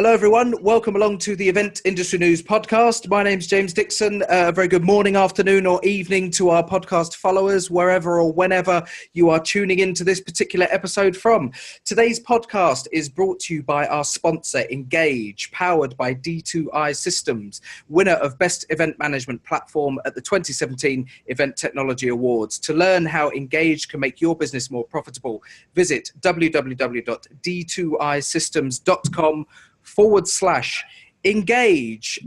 Hello, everyone. Welcome along to the Event Industry News podcast. My name's James Dickson. A very good morning, afternoon or evening to our podcast followers, wherever or whenever you are tuning into this particular episode from. Today's podcast is brought to you by our sponsor, Engage, powered by D2I Systems, winner of Best Event Management Platform at the 2017 Event Technology Awards. To learn how Engage can make your business more profitable, visit www.d2isystems.com/engage.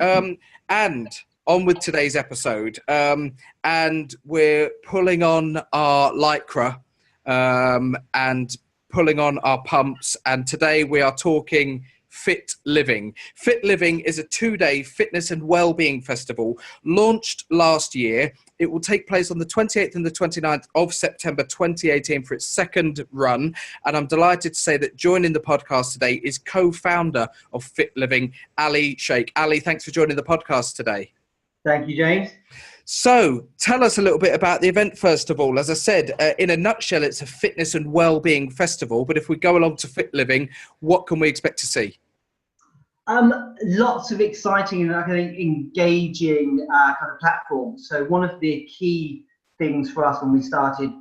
And on with today's episode. And we're pulling on our Lycra and pulling on our pumps. And today we are talking FitLiving. FitLiving is a 2-day fitness and wellbeing festival launched last year. It will take place on the 28th and the 29th of September 2018 for its second run. And I'm delighted to say that joining the podcast today is co-founder of FitLiving, Sheik. Ali, thanks for joining the podcast today. Thank you, James. So tell us a little bit about the event, first of all. As I said, in a nutshell, it's a fitness and wellbeing festival. But if we go along to FitLiving, what can we expect to see? Lots of exciting and I think engaging kind of platforms. So one of the key things for us when we started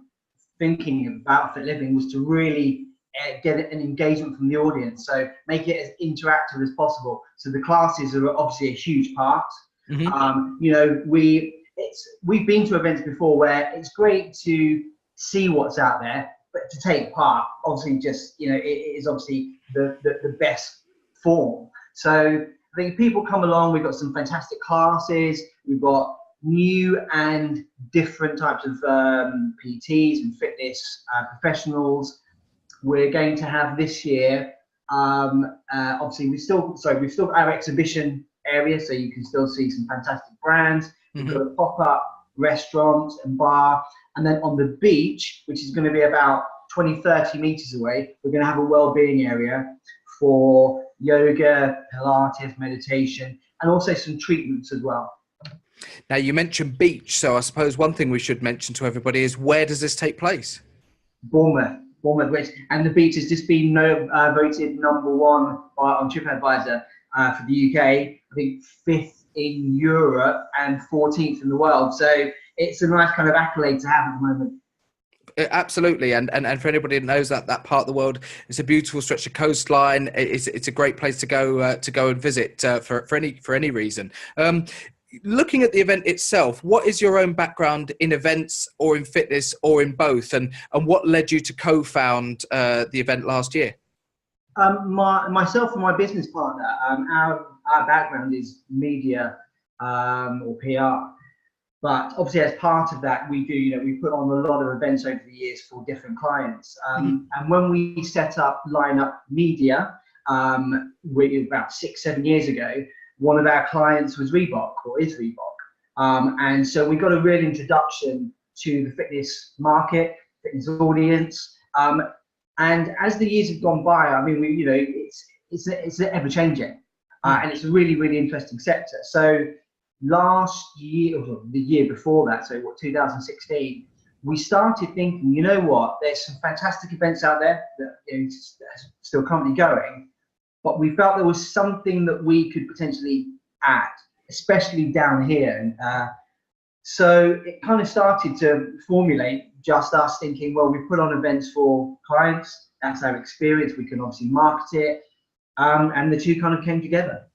thinking about FitLiving was to really get an engagement from the audience. So make it as interactive as possible. So the classes are obviously a huge part. Mm-hmm. We've been to events before where it's great to see what's out there, but to take part, obviously, it is obviously the best form. So I think people come along, we've got some fantastic classes, we've got new and different types of PTs and fitness professionals. We're going to have this year, obviously we've still got our exhibition area, so you can still see some fantastic brands. We've got a pop-up restaurant and bar, and then on the beach, which is going to be about 20-30 meters away, we're going to have a well-being area for yoga, Pilates, meditation, and also some treatments as well. Now, you mentioned beach, so I suppose one thing we should mention to everybody is, where does this take place? Bournemouth, and the beach has just been voted number one on TripAdvisor for the UK, I think 5th in Europe and 14th in the world. So it's a nice kind of accolade to have at the moment. Absolutely, and for anybody that knows that part of the world, it's a beautiful stretch of coastline. It's a great place to go and visit for any reason. Looking at the event itself, what is your own background in events or in fitness or in both, and what led you to co-found the event last year? Myself and my business partner, our background is media or PR. But obviously, as part of that, we put on a lot of events over the years for different clients. And when we set up Line Up Media, about 6-7 years ago, one of our clients was Reebok, or is Reebok. And so we got a real introduction to the fitness market, fitness audience. And as the years have gone by, I mean, it's ever changing, and it's a really, really interesting sector. So last year, or the year before that, so 2016, we started thinking, you know what, there's some fantastic events out there that are still currently going, but we felt there was something that we could potentially add, especially down here. And so it kind of started to formulate just us thinking, well, we put on events for clients, that's our experience, we can obviously market it, and the two kind of came together.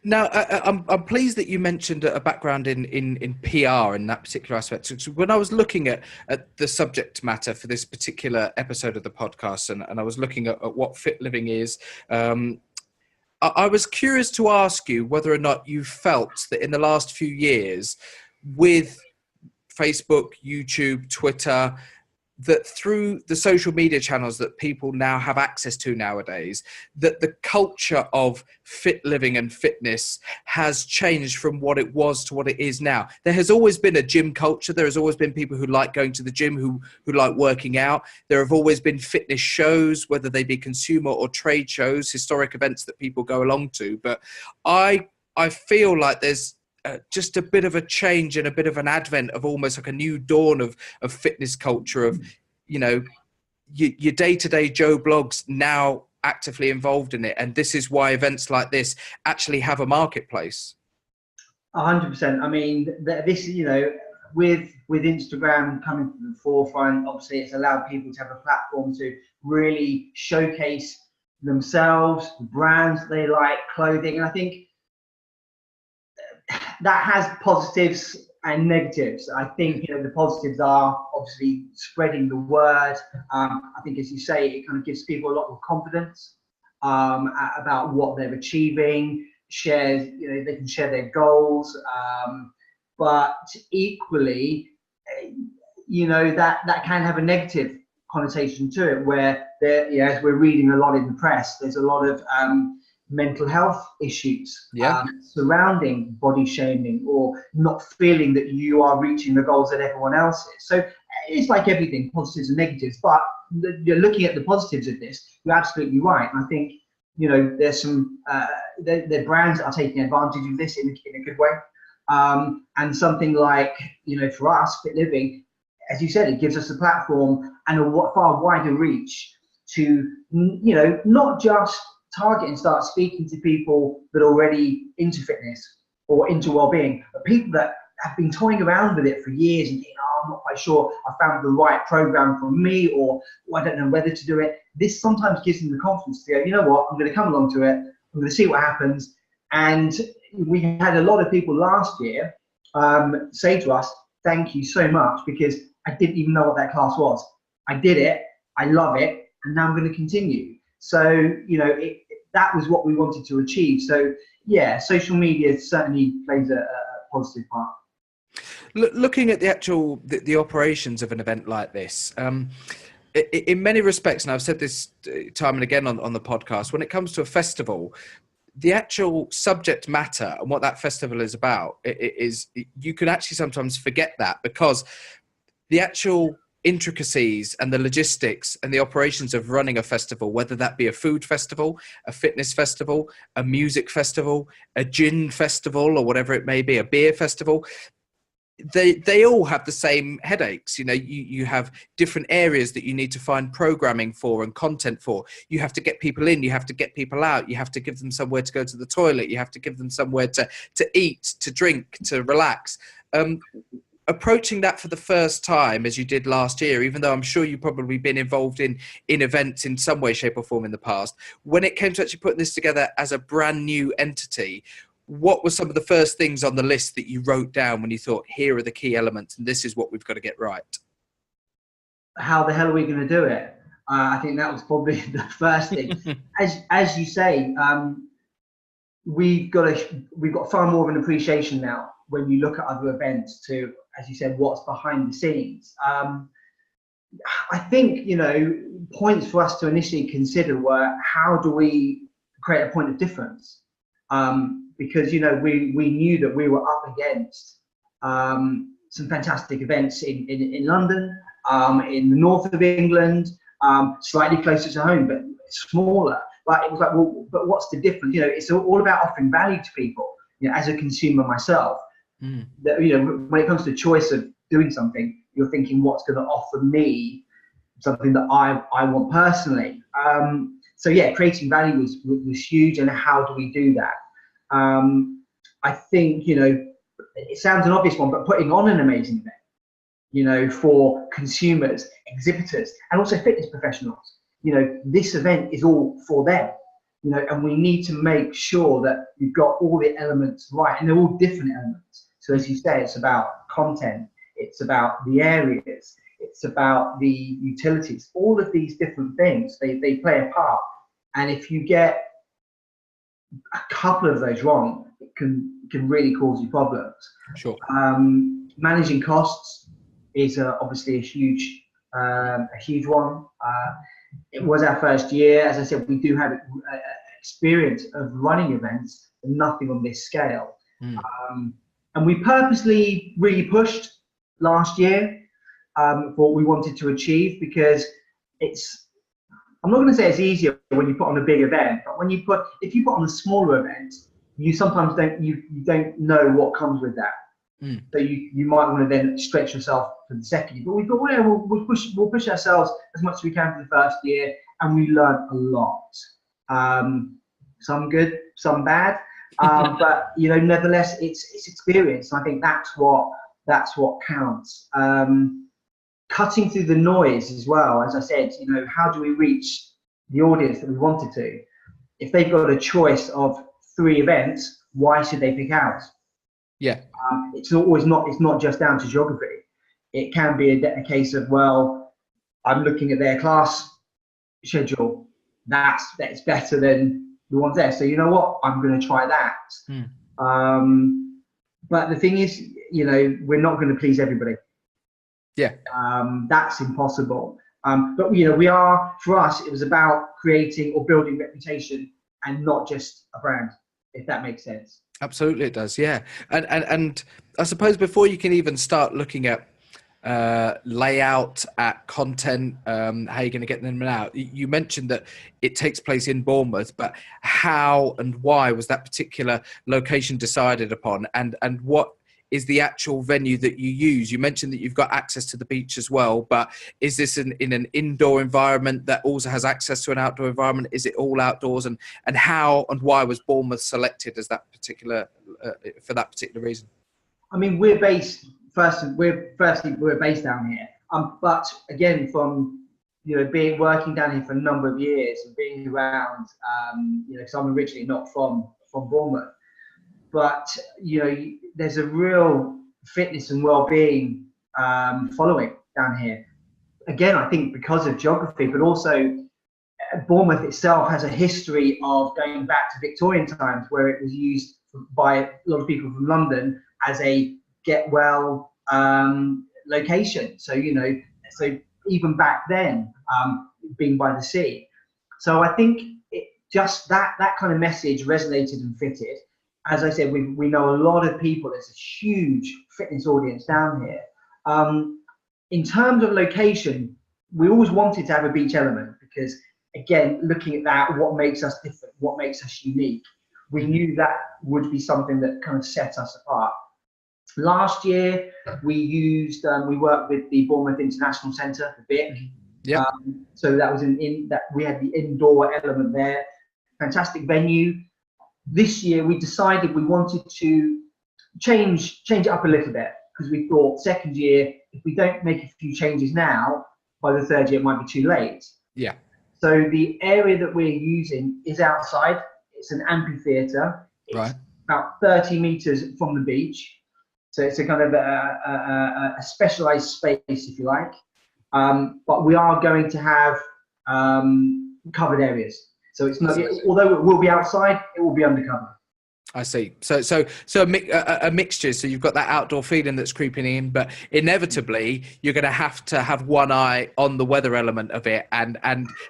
Now, I'm pleased that you mentioned a background in PR in that particular aspect. So when I was looking at the subject matter for this particular episode of the podcast, and I was looking at what FitLiving is, I was curious to ask you whether or not you felt that in the last few years, with Facebook, YouTube, Twitter, that through the social media channels that people now have access to nowadays, that the culture of fit living and fitness has changed from what it was to what it is now. There has always been a gym culture. There has always been people who like going to the gym, who like working out. There have always been fitness shows, whether they be consumer or trade shows, historic events that people go along to. But I feel like there's just a bit of a change and a bit of an advent of almost like a new dawn of fitness culture, of, you know, your day-to-day Joe blogs now actively involved in it, and this is why events like this actually have a marketplace. 100%. I mean, this, with Instagram coming to the forefront, obviously it's allowed people to have a platform to really showcase themselves, the brands they like, clothing. And I think that has positives and negatives. I think the positives are obviously spreading the word. I think, as you say, it kind of gives people a lot more confidence about what they're achieving. They can share their goals, but equally, that can have a negative connotation to it, where as we're reading a lot in the press, there's a lot of mental health issues surrounding body shaming, or not feeling that you are reaching the goals that everyone else is. So it's like everything, positives and negatives. But you're looking at the positives of this, you're absolutely right. And I think there's some the brands that are taking advantage of this in a good way, and something like for us, FitLiving, as you said, it gives us a platform and a far wider reach to not just target and start speaking to people that are already into fitness or into well-being, but people that have been toying around with it for years and think, I'm not quite sure I found the right program for me, or I don't know whether to do it. This sometimes gives them the confidence to go, you know what, I'm going to come along to it, I'm going to see what happens. And we had a lot of people last year say to us, thank you so much, because I didn't even know what that class was. I did it, I love it, and now I'm going to continue. So, that was what we wanted to achieve. So, yeah, social media certainly plays a positive part. Looking at the operations of an event like this, in many respects, and I've said this time and again on the podcast, when it comes to a festival, the actual subject matter and what that festival is about is you can actually sometimes forget that, because the actual intricacies and the logistics and the operations of running a festival, whether that be a food festival, a fitness festival, a music festival, a gin festival, or whatever it may be, a beer festival, they all have the same headaches. You have different areas that you need to find programming for and content for. You have to get people in, you have to get people out, you have to give them somewhere to go to the toilet, you have to give them somewhere to eat, to drink, to relax. Approaching that for the first time, as you did last year, even though I'm sure you've probably been involved in events in some way, shape or form in the past, when it came to actually putting this together as a brand new entity, what were some of the first things on the list that you wrote down when you thought, here are the key elements and this is what we've got to get right? How the hell are we going to do it? I think that was probably the first thing. As you say, we've got far more of an appreciation now when you look at other events to, as you said, what's behind the scenes. I think, points for us to initially consider were, how do we create a point of difference? Because, we knew that we were up against some fantastic events in London, in the north of England, slightly closer to home, but smaller. But it was like, well, but what's the difference? It's all about offering value to people. As a consumer myself, that, when it comes to choice of doing something, you're thinking, what's going to offer me something that I want personally? So yeah, creating value was huge. And how do we do that? I think, it sounds an obvious one, but putting on an amazing event, for consumers, exhibitors, and also fitness professionals. This event is all for them, and we need to make sure that we've got all the elements right, and they're all different elements. So as you say, it's about content, it's about the areas, it's about the utilities, all of these different things, they play a part. And if you get a couple of those wrong, it can really cause you problems. Sure. Managing costs is obviously a huge one. It was our first year. As I said, we do have experience of running events, but nothing on this scale. And we purposely really pushed last year for what we wanted to achieve, because I'm not going to say it's easier when you put on a big event, but if you put on a smaller event, you sometimes don't know what comes with that. So you might want to then stretch yourself for the second year. But we thought, well, we'll push ourselves as much as we can for the first year, and we learned a lot. Some good, some bad. But nevertheless, it's experience. And I think that's what counts. Cutting through the noise as well. As I said, how do we reach the audience that we wanted to? If they've got a choice of 3 events, why should they pick ours? Yeah. It's not just down to geography. It can be a case of, well, I'm looking at their class schedule. That's better than the ones there. So you know what? I'm going to try that. But the thing is, we're not going to please everybody. Yeah. That's impossible. But for us, it was about creating or building reputation and not just a brand, if that makes sense. Absolutely, it does. Yeah. And I suppose before you can even start looking at layout, at content, how you're going to get them out, you mentioned that it takes place in Bournemouth, but how and why was that particular location decided upon, and what is the actual venue that you use? You mentioned that you've got access to the beach as well, but is this in an indoor environment that also has access to an outdoor environment? Is it all outdoors? And how and why was Bournemouth selected as that particular for that particular reason? I mean, we're based down here. But again, from working down here for a number of years and being around, because I'm originally not from Bournemouth, but there's a real fitness and well-being following down here. Again, I think because of geography, but also Bournemouth itself has a history of going back to Victorian times, where it was used by a lot of people from London as a get well location. So so even back then, being by the sea. So I think it just that kind of message resonated and fitted. As I said, we know a lot of people. There's a huge fitness audience down here. In terms of location, we always wanted to have a beach element because, again, looking at that, what makes us different, what makes us unique, we knew that would be something that kind of set us apart. Last year, we worked with the Bournemouth International Centre, the BIC. Yeah. So that was that we had the indoor element there. Fantastic venue. This year, we decided we wanted to change it up a little bit because we thought second year, if we don't make a few changes now, by the third year, it might be too late. Yeah. So the area that we're using is outside. It's an amphitheatre. It's about 30 metres from the beach. So it's a kind of a specialised space, if you like. But we are going to have covered areas. So it's not, although it will be outside, it will be undercover. I see. So a mixture. So you've got that outdoor feeling that's creeping in, but inevitably you're going to have one eye on the weather element of it and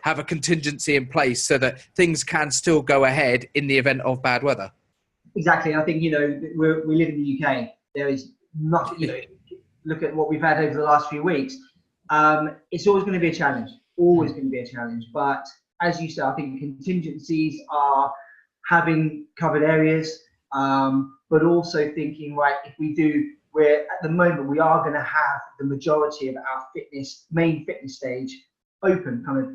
have a contingency in place so that things can still go ahead in the event of bad weather. Exactly. I think, we live in the UK. There is nothing, look at what we've had over the last few weeks. It's always going to be a challenge, But as you said, I think contingencies are having covered areas, but also thinking, right, if we do, at the moment, we are going to have the majority of our main fitness stage open, because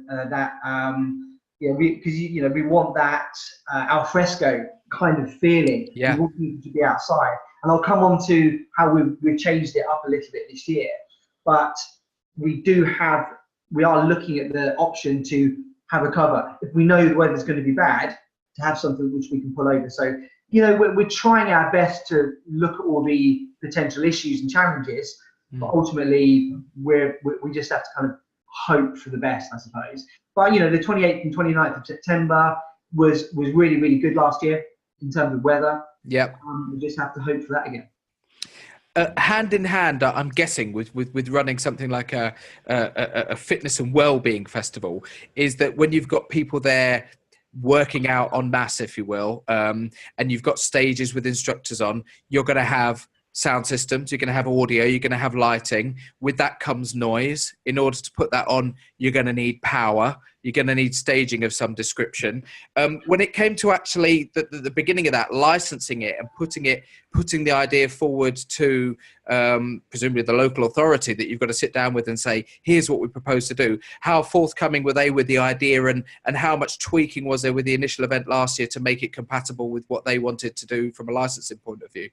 we want that al fresco kind of feeling. Yeah. We want people to be outside. And I'll come on to how we've changed it up a little bit this year. But we are looking at the option to have a cover. If we know the weather's going to be bad, to have something which we can pull over. So, we're trying our best to look at all the potential issues and challenges, but ultimately we just have to kind of hope for the best, I suppose. But, the 28th and 29th of September was really, really good last year in terms of weather. Yep. We just have to hope for that again. Hand in hand, I'm guessing, with running something like a fitness and well-being festival, is that when you've got people there working out en masse, if you will, and you've got stages with instructors on, you're going to have sound systems, you're going to have audio, you're going to have lighting. With that comes noise. In order to put that on, you're going to need power. you're going to need staging of some description. When it came to actually the beginning of that, licensing it and putting the idea forward to presumably the local authority that you've got to sit down with and say, here's what we propose to do. How forthcoming were they with the idea, and how much tweaking was there with the initial event last year to make it compatible with what they wanted to do from a licensing point of view?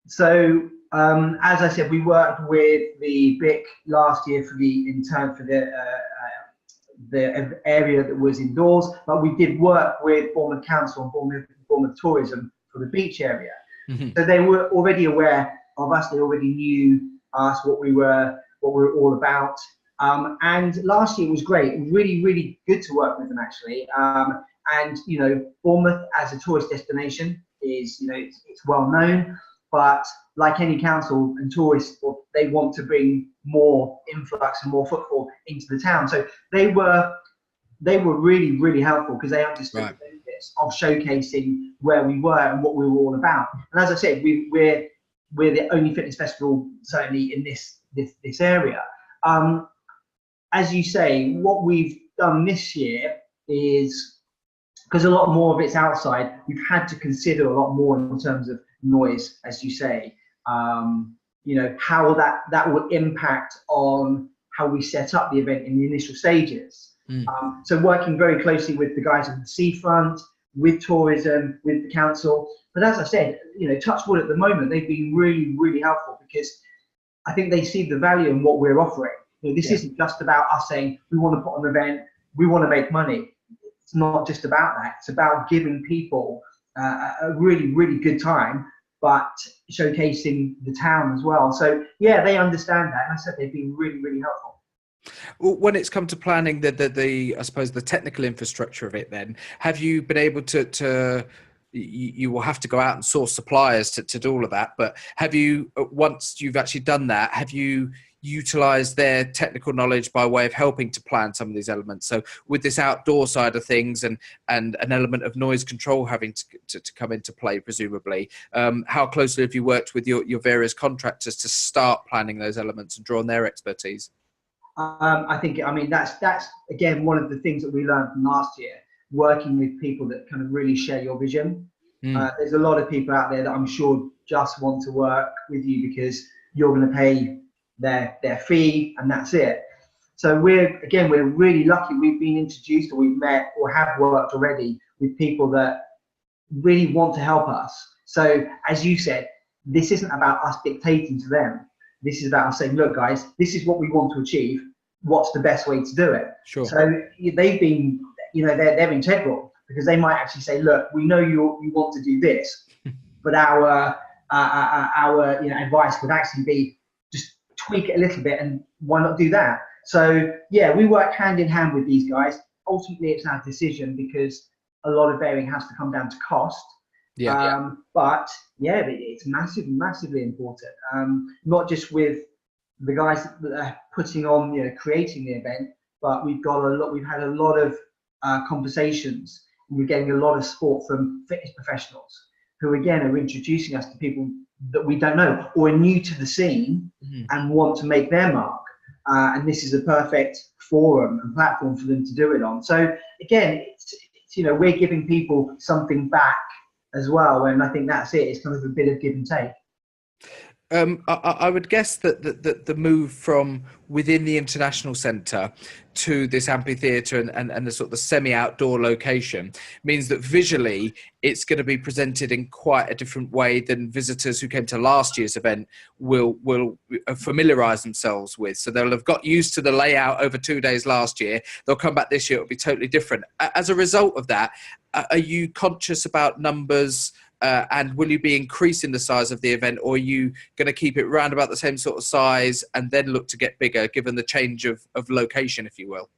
So, as I said, we worked with the BIC last year for the area that was indoors, but we did work with Bournemouth Council and Bournemouth Tourism for the beach area. Mm-hmm. So they were already aware of us. They already knew us, what we were all about. And last year was great. It was really, really good to work with them, actually. And Bournemouth as a tourist destination is, it's well known. But like any council and tourists, they want to bring more influx and more footfall into the town. So they were really, really helpful because they understood the benefits of showcasing where we were and what we were all about. And as I said, we're the only fitness festival certainly in this area. As you say, what we've done this year is, because a lot more of it's outside, we've had to consider a lot more in terms of noise, as you say, how that will impact on how we set up the event in the initial stages. So working very closely with the guys on the seafront, with tourism, with the council. But as I said, touch wood, at the moment, they've been really, really helpful because I think they see the value in what we're offering. This isn't just about us saying we want to put on an event, we want to make money. It's not just about that. It's about giving people a really, really good time, but showcasing the town as well. So yeah, they understand that, and I said they've been really, really helpful. When it's come to planning the I suppose the technical infrastructure of it, then have you been able to you will have to go out and source suppliers to do all of that, but have you, once you've actually done that, have you utilize their technical knowledge by way of helping to plan some of these elements? So with this outdoor side of things and an element of noise control having to come into play, presumably, how closely have you worked with your various contractors to start planning those elements and draw on their expertise? I mean, that's again, one of the things that we learned from last year, working with people that kind of really share your vision. There's a lot of people out there that I'm sure just want to work with you because you're going to pay their fee and that's it. So we're really lucky. We've been introduced, or we've met or have worked already with people that really want to help us. So as you said, this isn't about us dictating to them. This is about us saying, look guys, this is what we want to achieve. What's the best way to do it? Sure. So they've been, they're integral, because they might actually say, look, we know you want to do this, but our advice would actually be just tweak it a little bit, and why not do that? So yeah, we work hand in hand with these guys. Ultimately, it's our decision because a lot of varying has to come down to cost. But yeah, it's massively important. Not just with the guys that are putting on, creating the event, but we've had a lot of conversations, and we're getting a lot of support from fitness professionals who again are introducing us to people that we don't know or are new to the scene and want to make their mark. And this is a perfect forum and platform for them to do it on. So again, it's we're giving people something back as well, and I think that's it. It's kind of a bit of give and take. I would guess that the move from within the International Centre to this amphitheatre and the sort of the semi-outdoor location means that visually it's going to be presented in quite a different way than visitors who came to last year's event will familiarise themselves with. So they'll have got used to the layout over 2 days last year. They'll come back this year, it'll be totally different. As a result of that, are you conscious about numbers? And will you be increasing the size of the event, or are you going to keep it around about the same sort of size and then look to get bigger, given the change of location, if you will?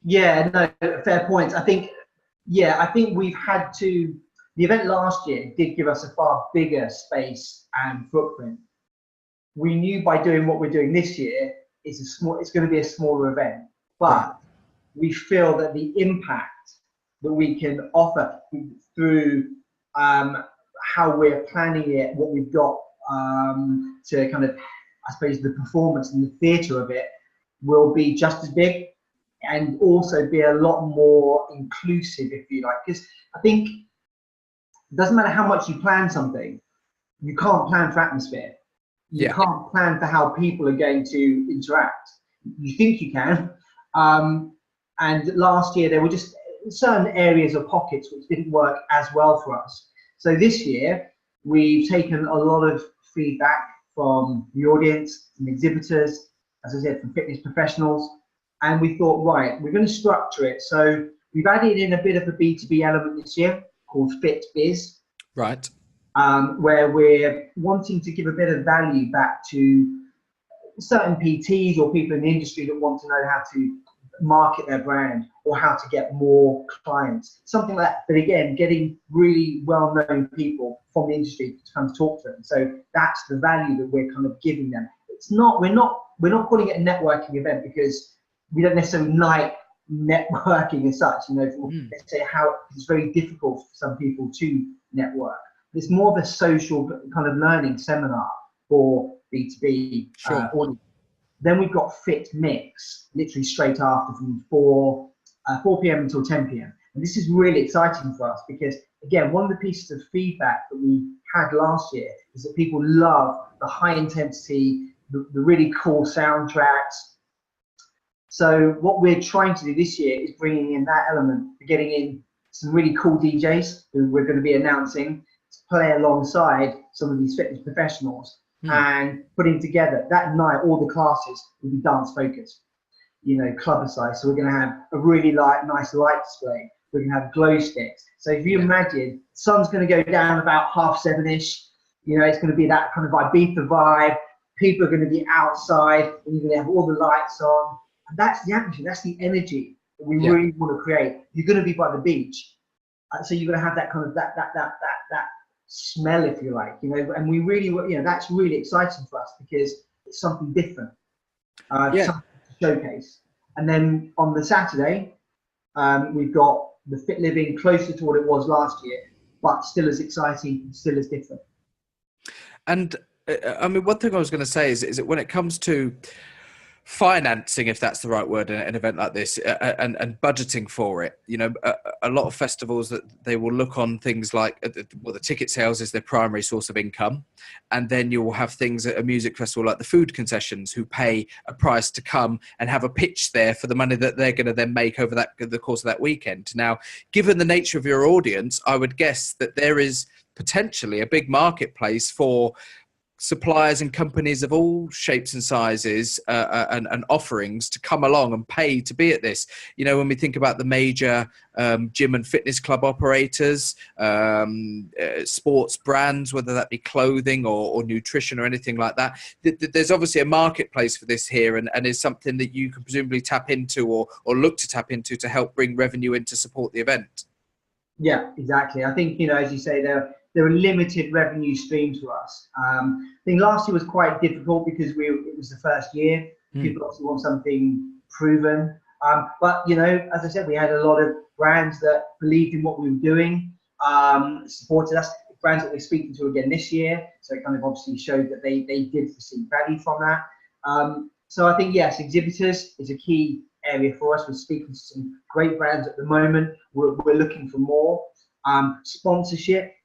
Yeah, no, fair points. I think we've had to. The event last year did give us a far bigger space and footprint. We knew by doing what we're doing this year, it's going to be a smaller event, but we feel that the impact that we can offer through how we're planning it, what we've got to kind of, I suppose, the performance and the theatre of it will be just as big, and also be a lot more inclusive, if you like. Because I think it doesn't matter how much you plan something, you can't plan for atmosphere. You can't plan for how people are going to interact. You think you can. And last year there were just certain areas or pockets which didn't work as well for us. So this year we've taken a lot of feedback from the audience, from exhibitors, as I said, from fitness professionals, and we thought, right, we're going to structure it. So we've added in a bit of a B2B element this year called Fit Biz. Right. Where we're wanting to give a bit of value back to certain PTs or people in the industry that want to know how to market their brand or how to get more clients, something like that. But again, getting really well-known people from the industry to come talk to them. So that's the value that we're kind of giving them. It's not, we're not calling it a networking event because we don't necessarily like networking as such. You know, let's say how it's very difficult for some people to network. It's more of a social kind of learning seminar for B2B audience. Then we've got Fit Mix, literally straight after from 4 p.m. until 10 p.m. And this is really exciting for us because, again, one of the pieces of feedback that we had last year is that people love the high intensity, the really cool soundtracks. So what we're trying to do this year is bringing in that element, getting in some really cool DJs who we're going to be announcing to play alongside some of these fitness professionals. And putting together that night, all the classes will be dance focused, you know, clubber-sized. So we're going to have a really nice light display. We're going to have glow sticks. So if you imagine, sun's going to go down about 7:30ish. You know, it's going to be that kind of Ibiza vibe. People are going to be outside, and you're going to have all the lights on. And that's the atmosphere. That's the energy that we really want to create. You're going to be by the beach, so you're going to have that kind of that smell, if you like, you know, and we really, you know, that's really exciting for us because it's something different, something to showcase. And then on the Saturday, we've got the Fit Living closer to what it was last year, but still as exciting, still as different. And I mean, one thing I was going to say is that when it comes to financing, if that's the right word, in an event like this, and budgeting for it, you know, a lot of festivals that they will look on things like, well, the ticket sales is their primary source of income, and then you will have things at a music festival like the food concessions who pay a price to come and have a pitch there for the money that they're going to then make over the course of that weekend. Now, given the nature of your audience, I would guess that there is potentially a big marketplace for suppliers and companies of all shapes and sizes and offerings to come along and pay to be at this. You know, when we think about the major gym and fitness club operators, sports brands, whether that be clothing or nutrition or anything like that, there's obviously a marketplace for this here, and is something that you can presumably tap into or look to tap into to help bring revenue in to support the event. Yeah, exactly. I think, you know, as you say, there are limited revenue streams for us. I think last year was quite difficult because it was the first year. People obviously want something proven. But, you know, as I said, we had a lot of brands that believed in what we were doing, supported us, brands that we're speaking to again this year. So it kind of obviously showed that they did receive value from that. So I think, yes, exhibitors is a key area for us. We're speaking to some great brands at the moment. We're looking for more. Sponsorship.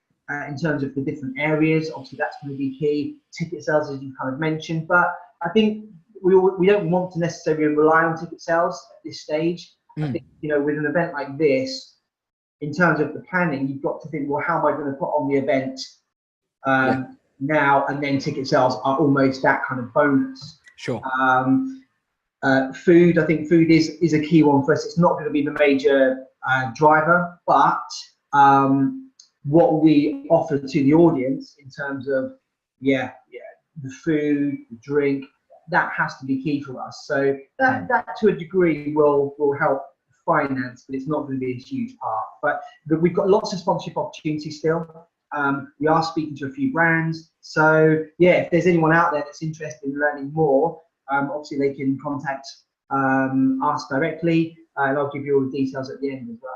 In terms of the different areas, obviously that's going to be key. Ticket sales, as you kind of mentioned, but I think we don't want to necessarily rely on ticket sales at this stage. I think, you know, with an event like this, in terms of the planning, you've got to think, well, how am I going to put on the event now? And then ticket sales are almost that kind of bonus. Sure. Food, I think food is a key one for us. It's not going to be the major driver, but what we offer to the audience in terms of the food, the drink, that has to be key for us. So that to a degree will help finance, but it's not going to be a huge part. But we've got lots of sponsorship opportunities still. We are speaking to a few brands. So yeah, if there's anyone out there that's interested in learning more, obviously they can contact us directly, and I'll give you all the details at the end as well.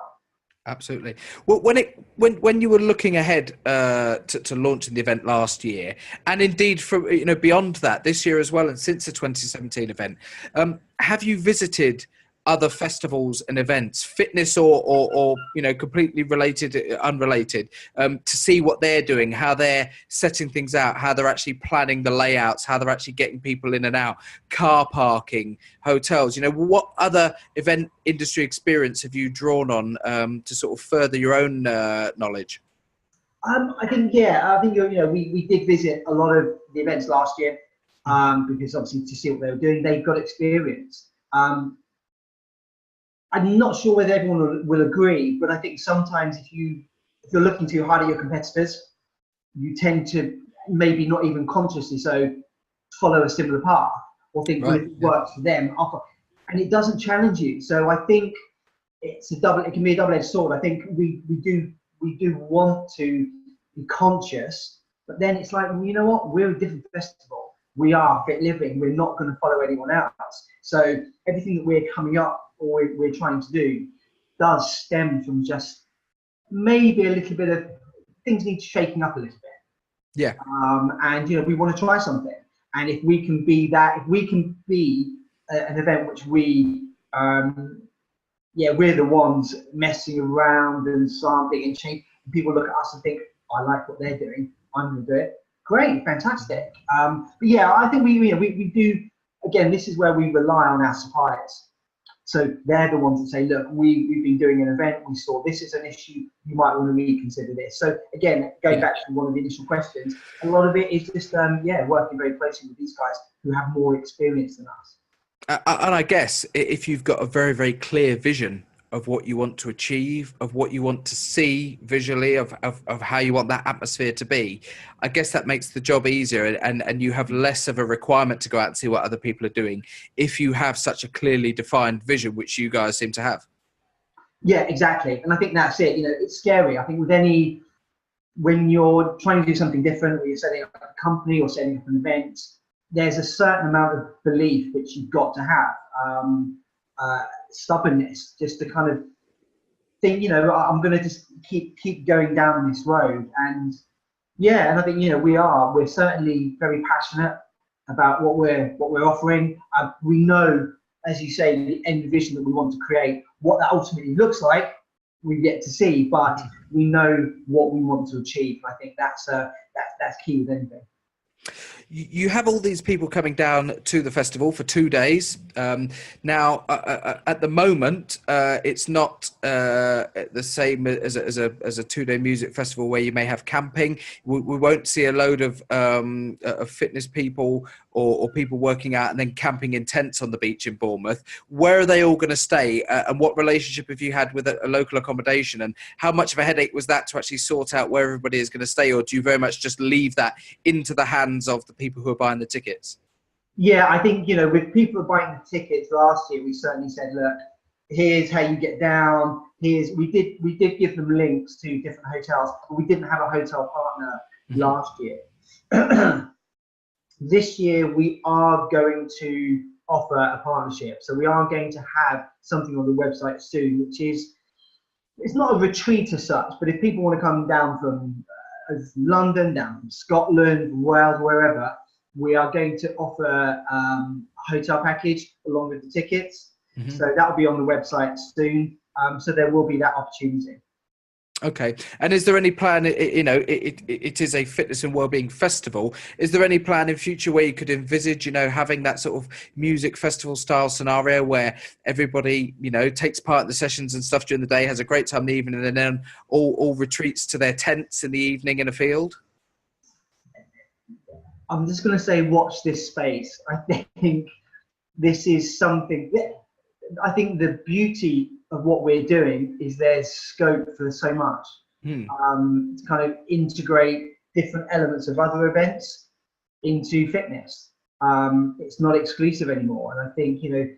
Absolutely. Well, when you were looking ahead to launching the event last year, and indeed from beyond that this year as well, and since the 2017 event, have you visited other festivals and events, fitness or you know, completely related, unrelated, to see what they're doing, how they're setting things out, how they're actually planning the layouts, how they're actually getting people in and out, car parking, hotels. You know, what other event industry experience have you drawn on to sort of further your own knowledge? I think you know, we did visit a lot of the events last year, because obviously to see what they were doing, they've got experience. I'm not sure whether everyone will agree, but I think sometimes if you're looking too hard at your competitors, you tend to maybe not even consciously so follow a similar path or think, well, if it works for them, and it doesn't challenge you. So I think it can be a double-edged sword. I think we do want to be conscious, but then it's like, well, you know what? We're a different festival. We are FitLiving. We're not going to follow anyone else. So everything that we're coming up or we're trying to do does stem from just maybe a little bit of things need shaking up a little bit. Yeah. And you know, we want to try something. And if we can be that, if we can be an event which we're the ones messing around and sampling and changing. People look at us and think, I like what they're doing, I'm going to do it. Great, fantastic. But yeah, I think we do, again, this is where we rely on our suppliers. So they're the ones that say, look, we've been doing an event, we saw this is an issue, you might want to reconsider this. So again, going back to one of the initial questions, a lot of it is just, working very closely with these guys who have more experience than us. And I guess if you've got a very, very clear vision of what you want to achieve, of what you want to see visually, of how you want that atmosphere to be, I guess that makes the job easier, and you have less of a requirement to go out and see what other people are doing if you have such a clearly defined vision, which you guys seem to have. Yeah, exactly. And I think that's it. You know, it's scary. I think when you're trying to do something different, or you're setting up a company or setting up an event, there's a certain amount of belief which you've got to have. Stubbornness, just to kind of think, you know, I'm going to just keep going down this road. And I think, you know, we're certainly very passionate about what we're offering. We know, as you say, the end vision that we want to create. What that ultimately looks like, we've yet to see, but we know what we want to achieve. I think that's key with anything. You have all these people coming down to the festival for 2 days. Now, at the moment, it's not the same as a 2-day music festival where you may have camping. We won't see a load of fitness people or people working out and then camping in tents on the beach in Bournemouth. Where are they all going to stay? And what relationship have you had with a local accommodation? And how much of a headache was that to actually sort out where everybody is going to stay? Or do you very much just leave that into the hands of the people who are buying the tickets? Yeah, I think, you know, with people buying the tickets last year, we certainly said, look, here's how you get down. We did give them links to different hotels, but we didn't have a hotel partner last year. This year, we are going to offer a partnership. So we are going to have something on the website soon, which is, it's not a retreat as such, but if people want to come down from London, down from Scotland, Wales, wherever, we are going to offer a hotel package along with the tickets. So that will be on the website soon. So there will be that opportunity. Okay. And is there any plan, you know, it is a fitness and wellbeing festival. Is there any plan in future where you could envisage, you know, having that sort of music festival style scenario where everybody, you know, takes part in the sessions and stuff during the day, has a great time in the evening, and then all retreats to their tents in the evening in a field? I'm just going to say, watch this space. I think this is something that, I think the beauty of what we're doing is there's scope for so much to kind of integrate different elements of other events into fitness. It's not exclusive anymore. And I think, you know,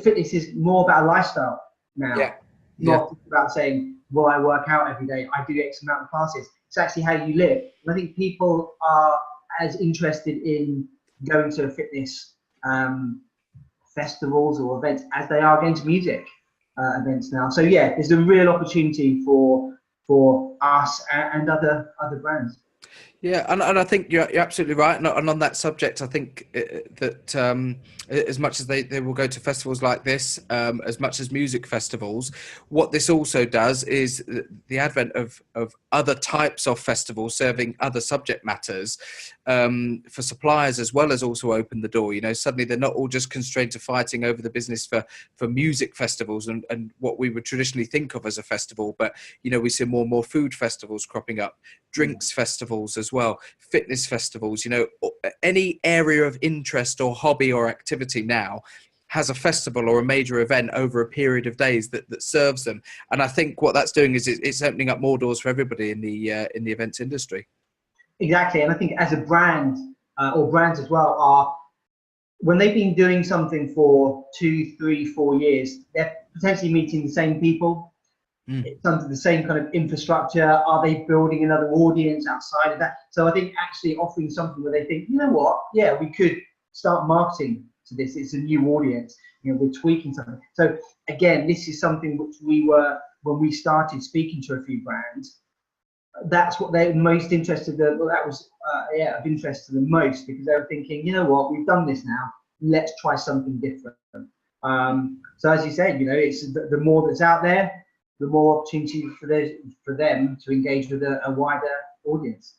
fitness is more about a lifestyle now. Not about saying, well, I work out every day, I do X amount of classes. It's actually how you live. And I think people are as interested in going to a fitness festivals or events as they are going to music events now. So yeah, there's a real opportunity for us and other brands. Yeah, and I think you're absolutely right. And on that subject, I think that as much as they will go to festivals like this, as much as music festivals, what this also does is the advent of other types of festivals serving other subject matters for suppliers, as well as also open the door. You know, suddenly they're not all just constrained to fighting over the business for music festivals and what we would traditionally think of as a festival. But, you know, we see more and more food festivals cropping up, drinks festivals as well, fitness festivals. You know, any area of interest or hobby or activity now has a festival or a major event over a period of days that serves them. And I think what that's doing is it's opening up more doors for everybody in the events industry. Exactly. And I think as a brand, or brands as well, are, when they've been doing something for 2, 3, 4 years, they're potentially meeting the same people. It's under the same kind of infrastructure. Are they building another audience outside of that? So I think actually offering something where they think, you know what, yeah, we could start marketing to this. It's a new audience. You know, we're tweaking something. So again, this is something which we were, when we started speaking to a few brands, that's what they're most interested in. Well, that was of interest to them most, because they were thinking, you know what, we've done this now. Let's try something different. So as you said, you know, it's the more that's out there, the more opportunity for them to engage with a wider audience.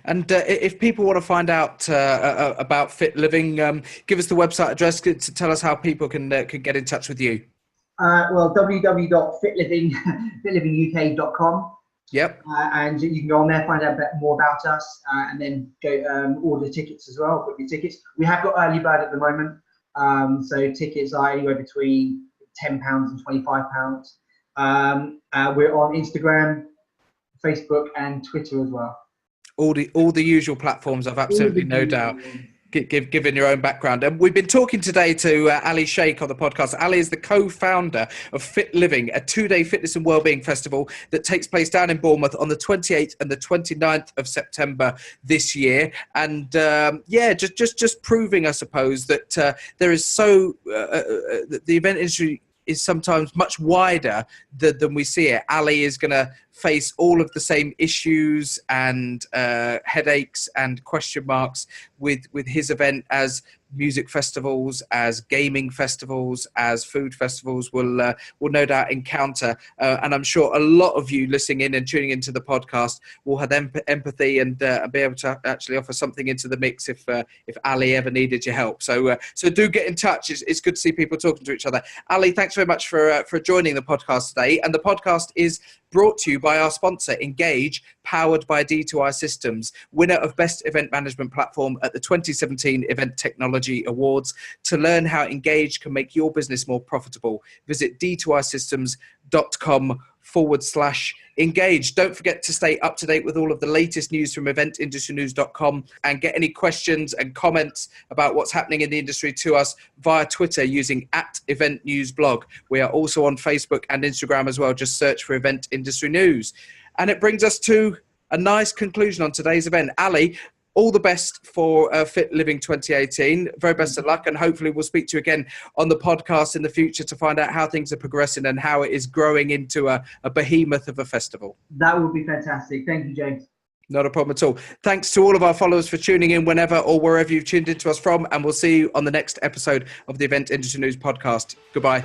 And if people want to find out about FitLiving, give us the website address to tell us how people can get in touch with you. Well, www.fitlivinguk.com. Yep. And you can go on there, find out more about us, and then go order tickets as well. Book your tickets. We have got early bird at the moment, so tickets are anywhere between £10 and £25. We're on Instagram, Facebook, and Twitter as well. All the usual platforms, I've absolutely no doubt, given your own background. And we've been talking today to Ali Sheik on the podcast. Ali is the co-founder of FitLiving, a 2-day fitness and wellbeing festival that takes place down in Bournemouth on the 28th and the 29th of September this year. And just proving, I suppose, that there is the event industry is sometimes much wider than we see it. Ali is going to face all of the same issues and headaches and question marks with his event as music festivals, as gaming festivals, as food festivals will no doubt encounter. And I'm sure a lot of you listening in and tuning into the podcast will have empathy and be able to actually offer something into the mix if Ali ever needed your help. So do get in touch. It's good to see people talking to each other. Ali, thanks very much for joining the podcast today. And the podcast is brought to you by our sponsor, Engage, powered by D2I Systems, winner of Best Event Management Platform at the 2017 Event Technology Awards. To learn how Engage can make your business more profitable, visit d2isystems.com/engage. Don't forget to stay up to date with all of the latest news from eventindustrynews.com, and get any questions and comments about what's happening in the industry to us via Twitter using @eventnewsblog. We are also on Facebook and Instagram as well. Just search for Event Industry News. And it brings us to a nice conclusion on today's event. Ali, all the best for FitLiving 2018. Very best of luck, and hopefully we'll speak to you again on the podcast in the future to find out how things are progressing and how it is growing into a behemoth of a festival. That would be fantastic. Thank you, James. Not a problem at all. Thanks to all of our followers for tuning in whenever or wherever you've tuned into us from, and we'll see you on the next episode of the Event Industry News podcast. Goodbye.